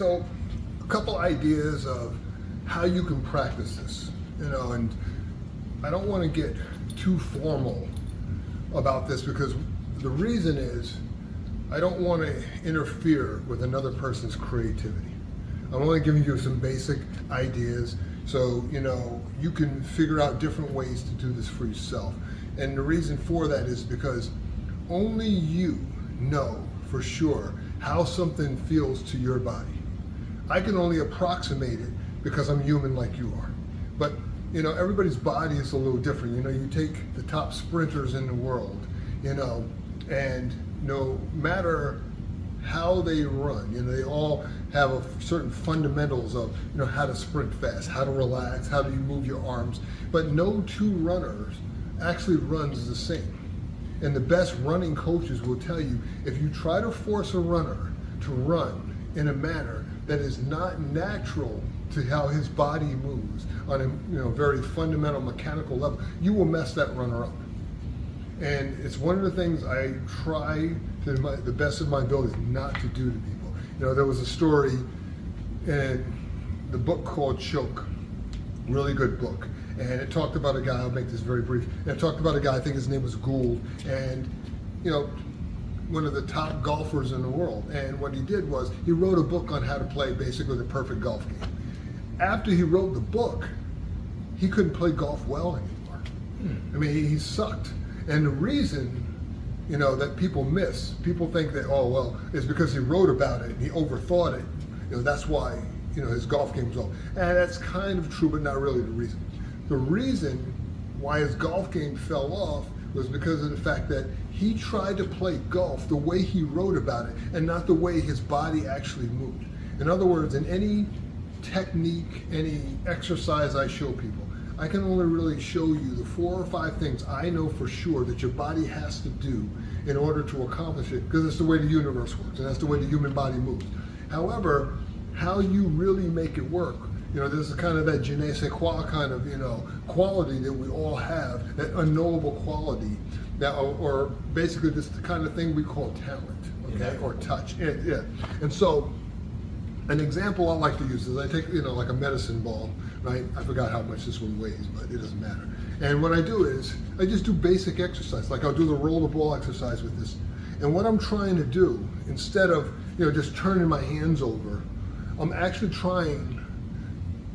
so a couple ideas of how you can practice this, and I don't want to get too formal about this because the reason is I don't want to interfere with another person's creativity. I'm only giving you some basic ideas so you can figure out different ways to do this for yourself. And the reason for that is because only you know for sure how something feels to your body. I can only approximate it because I'm human like you are. But everybody's body is a little different. You take the top sprinters in the world, and no matter how they run, they all have certain fundamentals of how to sprint fast, how to relax, how do you move your arms. But no two runners actually runs the same. And the best running coaches will tell you, if you try to force a runner to run in a manner that is not natural to how his body moves on a very fundamental mechanical level, you will mess that runner up. And it's one of the things I try to the best of my abilities not to do to people. There was a story in the book called Choke, really good book. And it talked about a guy, I'll make this very brief, and it talked about a guy, I think his name was Gould, and one of the top golfers in the world. And what he did was, he wrote a book on how to play basically the perfect golf game. After he wrote the book, he couldn't play golf well anymore. I mean, he sucked. And the reason, that people miss, people think that, oh, well, it's because he wrote about it and he overthought it. That's why, his golf game was off. And that's kind of true, but not really the reason. The reason why his golf game fell off was because of the fact that he tried to play golf the way he wrote about it and not the way his body actually moved. In other words, in any technique, any exercise I show people, I can only really show you the 4 or 5 things I know for sure that your body has to do in order to accomplish it, because it's the way the universe works and that's the way the human body moves. However, how you really make it work, there's kind of that je ne sais quoi kind of, quality that we all have, that unknowable quality, that, or basically this the kind of thing we call talent, okay, or touch. Yeah. And so, an example I like to use is I take, like a medicine ball, right? I forgot how much this one weighs, but it doesn't matter. And what I do is, I just do basic exercise, like I'll do the roll the ball exercise with this. And what I'm trying to do, instead of, just turning my hands over, I'm actually trying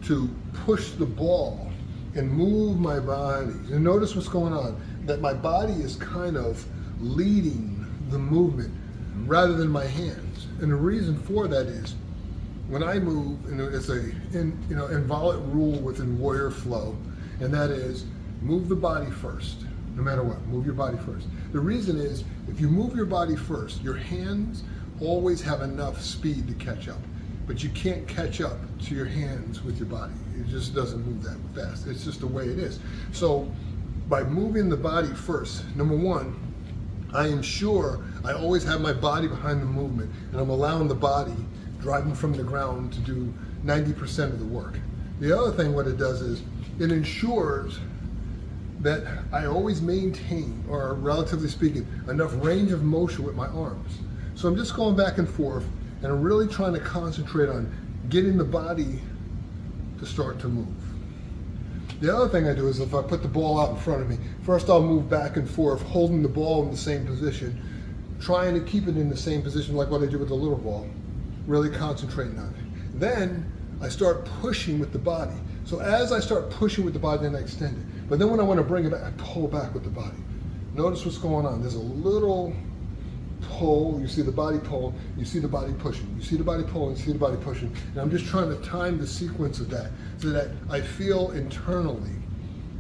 to push the ball and move my body. And notice what's going on, that my body is kind of leading the movement rather than my hands. And the reason for that is, when I move, it's a inviolate rule within warrior flow, and that is move the body first, no matter what, move your body first. The reason is, if you move your body first, your hands always have enough speed to catch up, but you can't catch up to your hands with your body. It just doesn't move that fast. It's just the way it is. So by moving the body first, number one, I ensure I always have my body behind the movement, and I'm allowing the body driving from the ground to do 90% of the work. The other thing, what it does is, it ensures that I always maintain, or relatively speaking, enough range of motion with my arms. So I'm just going back and forth, and I'm really trying to concentrate on getting the body to start to move. The other thing I do is, if I put the ball out in front of me, first I'll move back and forth, holding the ball in the same position, trying to keep it in the same position like what I do with the little ball, really concentrating on it. Then I start pushing with the body. So as I start pushing with the body, then I extend it. But then when I want to bring it back, I pull back with the body. Notice what's going on. There's a little pull, you see the body pull, you see the body pushing, you see the body pulling, you see the body pushing. And I'm just trying to time the sequence of that so that I feel internally,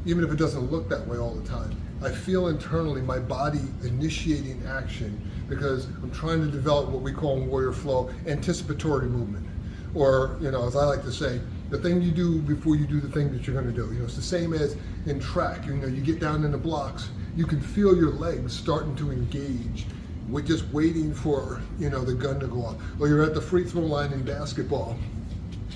even if it doesn't look that way all the time, I feel internally my body initiating action, because I'm trying to develop what we call in warrior flow anticipatory movement. Or, as I like to say, the thing you do before you do the thing that you're going to do. It's the same as in track. You get down in the blocks, you can feel your legs starting to engage. We're just waiting for, the gun to go off. Or you're at the free throw line in basketball,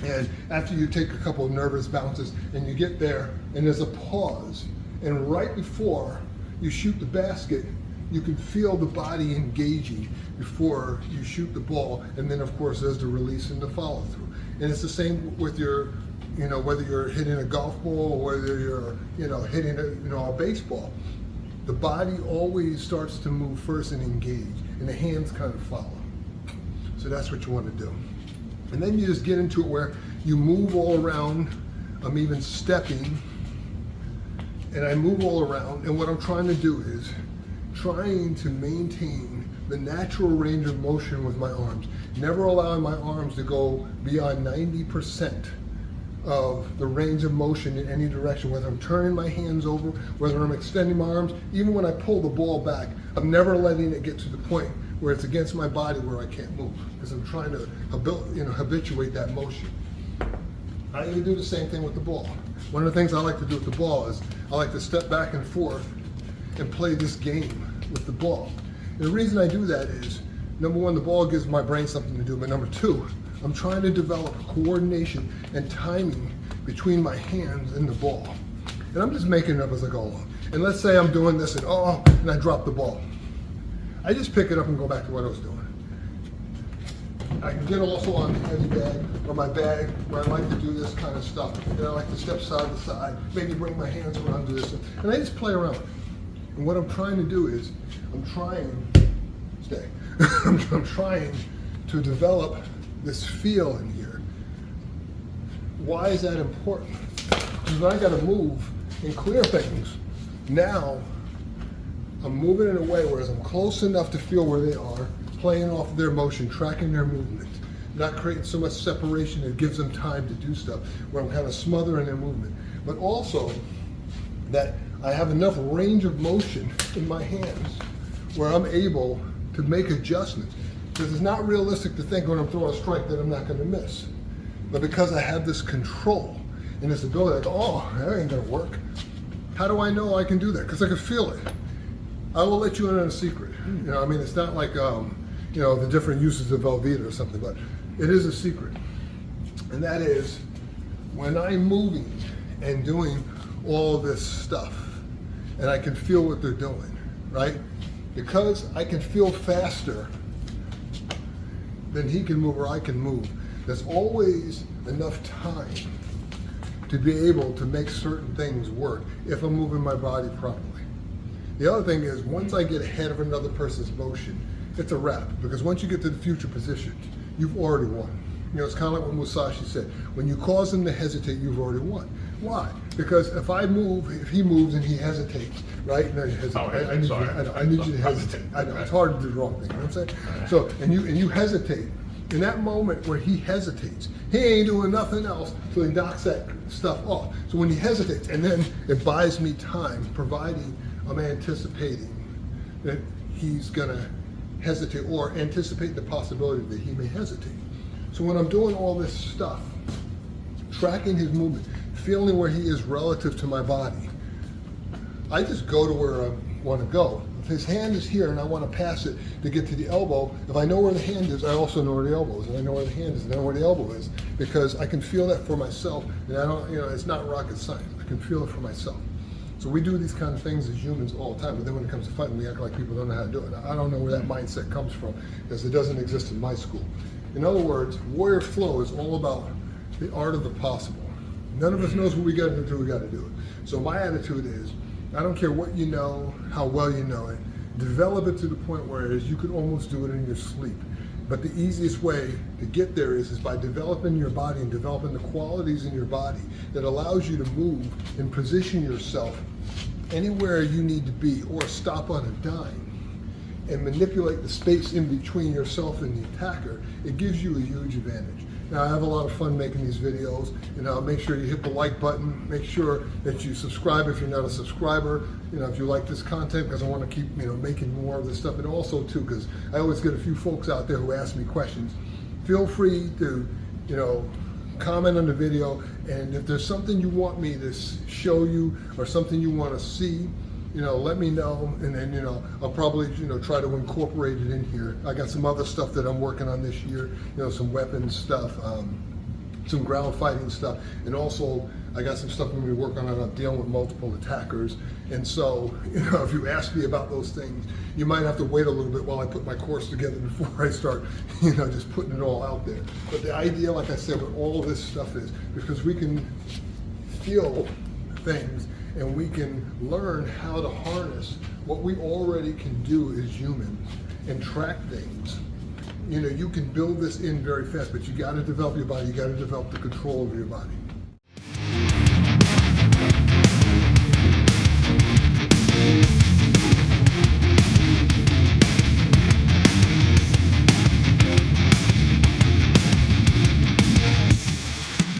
and after you take a couple of nervous bounces, and you get there, and there's a pause, and right before you shoot the basket, you can feel the body engaging before you shoot the ball, and then of course there's the release and the follow through. And it's the same with your, whether you're hitting a golf ball or whether you're, hitting a baseball. The body always starts to move first and engage, and the hands kind of follow. So that's what you want to do. And then you just get into it where you move all around. I'm even stepping, and I move all around, and what I'm trying to do is trying to maintain the natural range of motion with my arms, never allowing my arms to go beyond 90% of the range of motion in any direction, whether I'm turning my hands over, whether I'm extending my arms. Even when I pull the ball back, I'm never letting it get to the point where it's against my body where I can't move, because I'm trying to habituate that motion. I even do the same thing with the ball. One of the things I like to do with the ball is I like to step back and forth and play this game with the ball. And the reason I do that is, number one, the ball gives my brain something to do, but number two, I'm trying to develop coordination and timing between my hands and the ball. And I'm just making it up as I go along. And let's say I'm doing this and I drop the ball. I just pick it up and go back to what I was doing. I can get also on the heavy bag or my bag where I like to do this kind of stuff. And I like to step side to side, maybe bring my hands around, do this. And I just play around. And what I'm trying to do is, I'm trying to develop this feel in here. Why is that important? Because when I got to move and clear things, now I'm moving in a way where I'm close enough to feel where they are, playing off their motion, tracking their movement, not creating so much separation that gives them time to do stuff, where I'm kind of smothering their movement. But also that I have enough range of motion in my hands where I'm able to make adjustments. Because it's not realistic to think when I'm throwing a strike that I'm not going to miss. But because I have this control and this ability, I go, that ain't going to work. How do I know I can do that? Because I can feel it. I will let you in on a secret. It's not like, the different uses of Velveeta or something, but it is a secret. And that is, when I'm moving and doing all this stuff, and I can feel what they're doing, right? Because I can feel faster than he can move or I can move, there's always enough time to be able to make certain things work if I'm moving my body properly. The other thing is, once I get ahead of another person's motion, it's a wrap, because once you get to the future position, you've already won. It's kind of like what Musashi said, when you cause him to hesitate, you've already won. Why? Because if he moves and he hesitates, right? No, you hesitate. I need you to hesitate. I know, it's hard to do the wrong thing, you know what I'm saying? So, and you hesitate. In that moment where he hesitates, he ain't doing nothing else, so he knocks that stuff off. So when he hesitates, and then it buys me time, providing I'm anticipating that he's gonna hesitate, or anticipate the possibility that he may hesitate. So when I'm doing all this stuff, tracking his movement, feeling where he is relative to my body, I just go to where I want to go. If his hand is here and I want to pass it to get to the elbow, if I know where the hand is, I also know where the elbow is. And I know where the hand is, and I know where the elbow is, because I can feel that for myself. And I don't, it's not rocket science. I can feel it for myself. So we do these kind of things as humans all the time, but then when it comes to fighting, we act like people don't know how to do it. I don't know where that mindset comes from, because it doesn't exist in my school. In other words, Warrior Flow is all about the art of the possible. None of us knows what we got to do until we got to do it. So my attitude is, I don't care what you know, how well you know it, develop it to the point where you could almost do it in your sleep. But the easiest way to get there is by developing your body and developing the qualities in your body that allows you to move and position yourself anywhere you need to be, or stop on a dime and manipulate the space in between yourself and the attacker. It gives you a huge advantage. Now, I have a lot of fun making these videos, make sure you hit the like button, make sure that you subscribe if you're not a subscriber, if you like this content, because I want to keep, making more of this stuff. And also too, because I always get a few folks out there who ask me questions. Feel free to, comment on the video, and if there's something you want me to show you or something you want to see, let me know, and then, I'll probably, try to incorporate it in here. I got some other stuff that I'm working on this year, some weapons stuff, some ground fighting stuff, and also I got some stuff I'm going to be working on dealing with multiple attackers. And so, if you ask me about those things, you might have to wait a little bit while I put my course together before I start, just putting it all out there. But the idea, like I said, with all of this stuff is because we can feel things and we can learn how to harness what we already can do as humans and track things. You can build this in very fast, but you got to develop your body. You got to develop the control of your body.